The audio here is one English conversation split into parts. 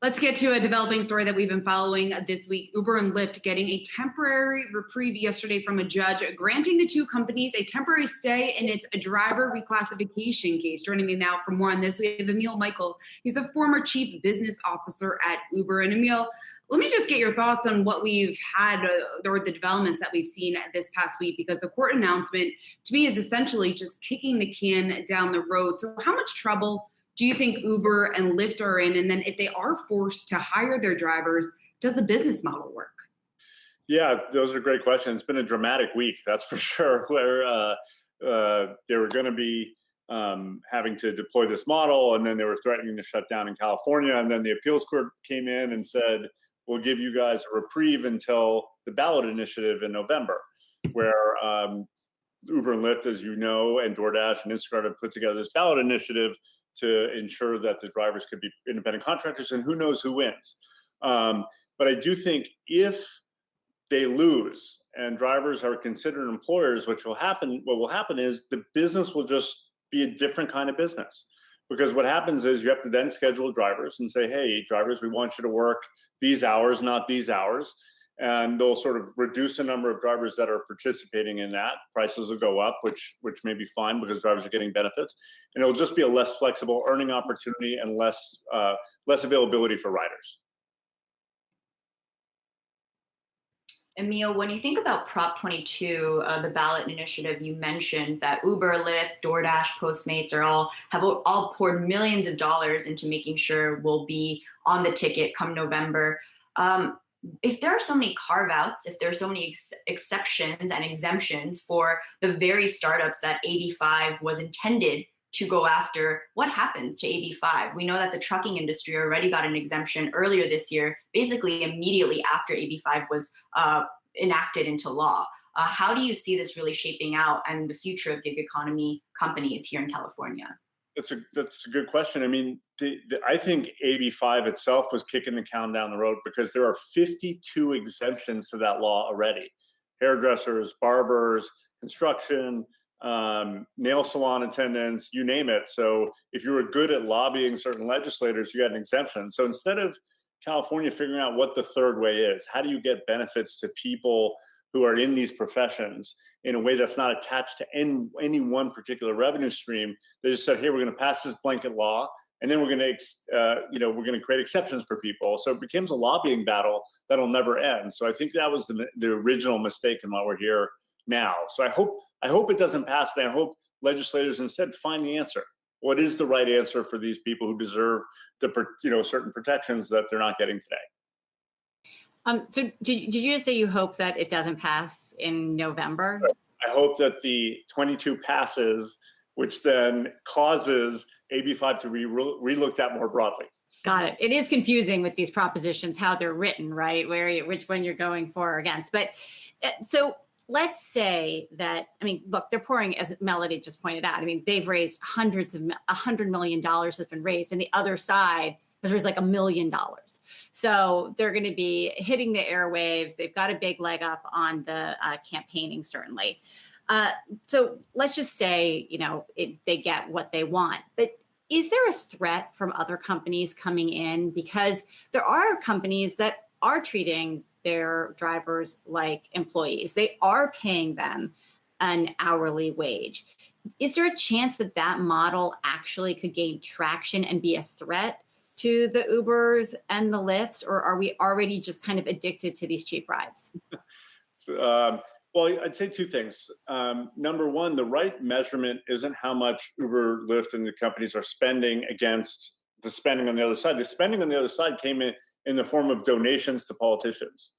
Let's get to a developing story that we've been following this week. Uber and Lyft getting a temporary reprieve yesterday from a judge, granting the two companies a temporary stay in its driver reclassification case. Joining me now for more on this, we have Emil Michael. He's a former chief business officer at Uber. And Emil, let me just get your thoughts on what we've had or the developments that we've seen this past week, because the court announcement to me is essentially just kicking the can down the road. So how much trouble do you think Uber and Lyft are in? And then if they are forced to hire their drivers, does the business model work? Yeah, those are great questions. It's been a dramatic week, that's for sure, where they were going to be having to deploy this model, and then they were threatening to shut down in California. And then the appeals court came in and said, we'll give you guys a reprieve until the ballot initiative in November, where Uber and Lyft, as you know, and DoorDash and Instacart have put together this ballot initiative to ensure that the drivers could be independent contractors, and who knows who wins. But I do think if they lose and drivers are considered employers, what will happen is the business will just be a different kind of business. Because what happens is you have to then schedule drivers and say, hey, drivers, we want you to work these hours, not these hours. And they'll sort of reduce the number of drivers that are participating in that. Prices will go up, which may be fine because drivers are getting benefits. And it'll just be a less flexible earning opportunity and less availability for riders. Emil, when you think about Prop 22, the ballot initiative, you mentioned that Uber, Lyft, DoorDash, Postmates have all poured millions of dollars into making sure we'll be on the ticket come November. If there are so many carve-outs, if there are so many exceptions and exemptions for the very startups that AB5 was intended to go after, what happens to AB5? We know that the trucking industry already got an exemption earlier this year, basically immediately after AB5 was enacted into law. How do you see this really shaping out and the future of gig economy companies here in California? That's a good question. I mean, I think AB5 itself was kicking the can down the road because there are 52 exemptions to that law already. Hairdressers, barbers, construction, nail salon attendants, you name it. So if you were good at lobbying certain legislators, you got an exemption. So instead of California figuring out what the third way is, how do you get benefits to people who are in these professions in a way that's not attached to any one particular revenue stream, they just said, hey, we're going to pass this blanket law, and then we're going to create exceptions for people. So it becomes a lobbying battle that'll never end. So I think that was the original mistake, and why we're here now. So I hope it doesn't pass, and I hope legislators instead find the answer. What is the right answer for these people who deserve the certain protections that they're not getting today? So did you just say you hope that it doesn't pass in November? I hope that the 22 passes, which then causes AB5 to be relooked at more broadly. Got it. It is confusing with these propositions, how they're written, right? Which one you're going for or against. But so let's say that, I mean, look, they're pouring, as Melody just pointed out, I mean, they've raised $100 million has been raised, and the other side has raised like $1 million. So they're going to be hitting the airwaves. They've got a big leg up on the campaigning, certainly. So let's just say, they get what they want. But is there a threat from other companies coming in? Because there are companies that are treating their drivers like employees. They are paying them an hourly wage. Is there a chance that that model actually could gain traction and be a threat to the Ubers and the Lyfts, or are we already just kind of addicted to these cheap rides? Well, I'd say two things. Number one, the right measurement isn't how much Uber, Lyft, and the companies are spending against the spending on the other side. The spending on the other side came in the form of donations to politicians,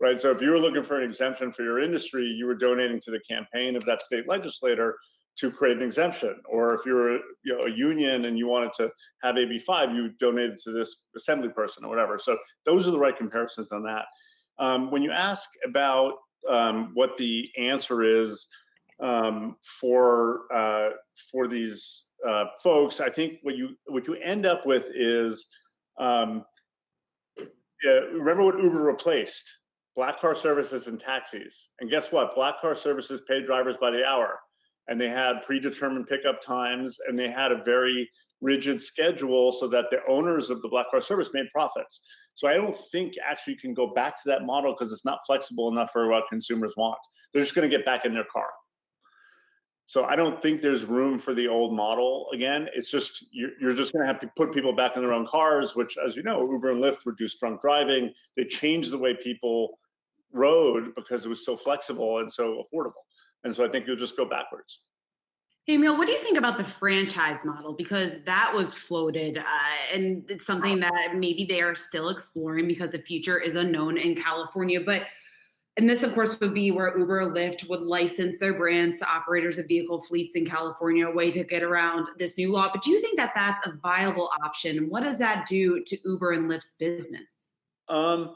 right? So if you were looking for an exemption for your industry, you were donating to the campaign of that state legislator to create an exemption. Or if you're a union and you wanted to have AB5, you donated to this assembly person or whatever. So those are the right comparisons on that. When you ask about what the answer is for these folks, I think what you end up with is remember what Uber replaced? Black car services and taxis. And guess what? Black car services pay drivers by the hour, and they had predetermined pickup times, and they had a very rigid schedule so that the owners of the black car service made profits. So I don't think actually you can go back to that model because it's not flexible enough for what consumers want. They're just going to get back in their car. So I don't think there's room for the old model again. It's just, you're just going to have to put people back in their own cars, which, as you know, Uber and Lyft reduced drunk driving. They changed the way people rode because it was so flexible and so affordable. And so I think you'll just go backwards. Hey, Emil, what do you think about the franchise model? Because that was floated, and it's something that maybe they are still exploring because the future is unknown in California. And this, of course, would be where Uber or Lyft would license their brands to operators of vehicle fleets in California, a way to get around this new law. But do you think that that's a viable option? And what does that do to Uber and Lyft's business? I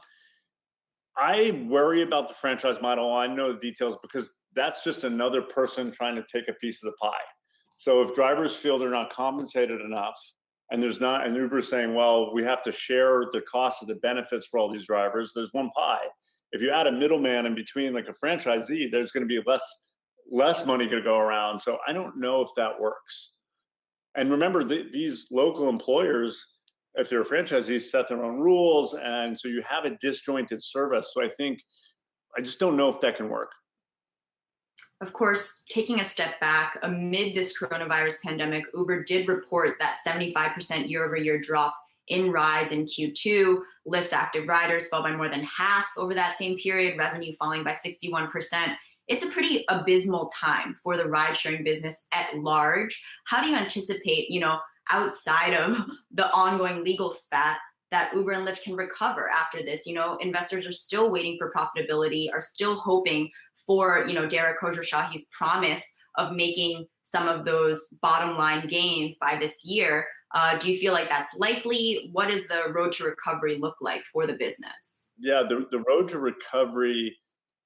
worry about the franchise model. I know the details because that's just another person trying to take a piece of the pie. So if drivers feel they're not compensated enough, and Uber's saying, well, we have to share the cost of the benefits for all these drivers, there's one pie. If you add a middleman in between, like a franchisee, there's going to be less money to go around. So I don't know if that works. And remember, these local employers, if they're franchisees, set their own rules, and so you have a disjointed service. So I just don't know if that can work. Of course, taking a step back, amid this coronavirus pandemic, Uber did report that 75% year-over-year drop in rides in Q2. Lyft's active riders fell by more than half over that same period, revenue falling by 61%. It's a pretty abysmal time for the ride-sharing business at large. How do you anticipate, outside of the ongoing legal spat, that Uber and Lyft can recover after this? Investors are still waiting for profitability, are still hoping for, Derek Khosrowshahi's promise of making some of those bottom line gains by this year. Do you feel like that's likely? What does the road to recovery look like for the business? Yeah, the road to recovery,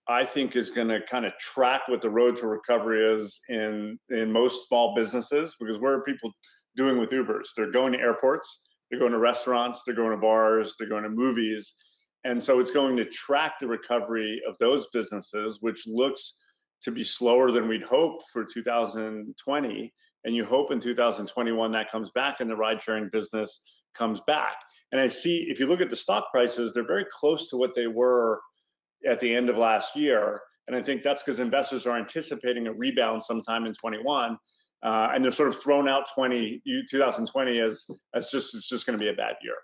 I think, is going to kind of track what the road to recovery is in most small businesses, because what are people doing with Ubers? They're going to airports, they're going to restaurants, they're going to bars, they're going to movies. And so it's going to track the recovery of those businesses, which looks to be slower than we'd hope for 2020. And you hope in 2021 that comes back and the ride sharing business comes back. And I see, if you look at the stock prices, they're very close to what they were at the end of last year. And I think that's because investors are anticipating a rebound sometime in 21. And they're sort of thrown out 2020 as it's just going to be a bad year.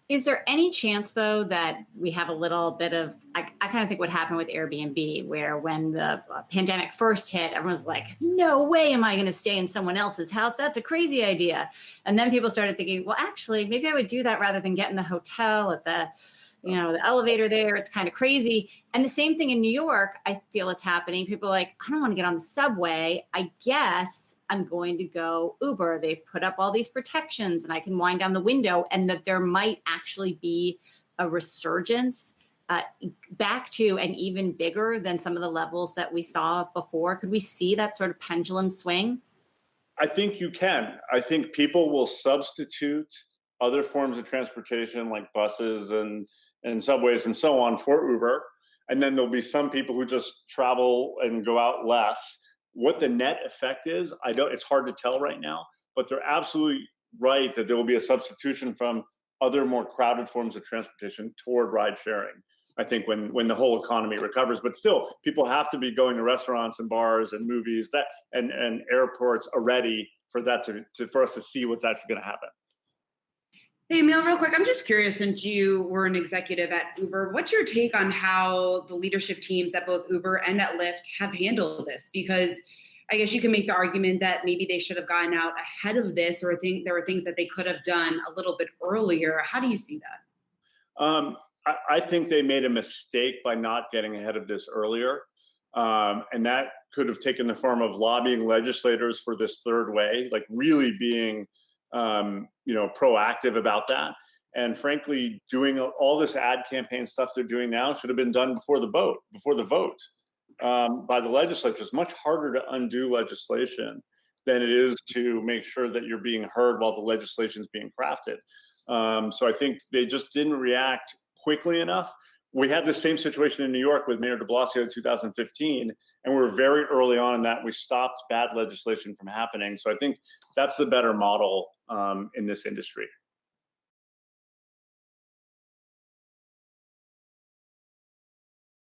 Is there any chance, though, that we have a little bit of, I kind of think what happened with Airbnb, where when the pandemic first hit, everyone was like, no way am I going to stay in someone else's house. That's a crazy idea. And then people started thinking, well, actually, maybe I would do that rather than get in the hotel at the elevator there. It's kind of crazy. And the same thing in New York, I feel is happening. People are like, I don't want to get on the subway. I guess I'm going to go Uber. They've put up all these protections and I can wind down the window, and that there might actually be a resurgence back to and even bigger than some of the levels that we saw before. Could we see that sort of pendulum swing? I think you can. I think people will substitute other forms of transportation like buses and subways and so on for Uber. And then there'll be some people who just travel and go out less. What the net effect is, it's hard to tell right now, but they're absolutely right that there will be a substitution from other more crowded forms of transportation toward ride sharing, I think, when the whole economy recovers. But still, people have to be going to restaurants and bars and movies and airports already for that for us to see what's actually going to happen. Hey, Emil, real quick, I'm just curious, since you were an executive at Uber, what's your take on how the leadership teams at both Uber and at Lyft have handled this? Because I guess you can make the argument that maybe they should have gotten out ahead of this, or think there were things that they could have done a little bit earlier. How do you see that? I think they made a mistake by not getting ahead of this earlier. And that could have taken the form of lobbying legislators for this third way, like really being proactive about that. And frankly, doing all this ad campaign stuff they're doing now should have been done before the vote by the legislature. It's much harder to undo legislation than it is to make sure that you're being heard while the legislation is being crafted. So I think they just didn't react quickly enough. we had the same situation in New York with Mayor de Blasio in 2015, and we were very early on in that. We stopped bad legislation from happening. So I think that's the better model in this industry.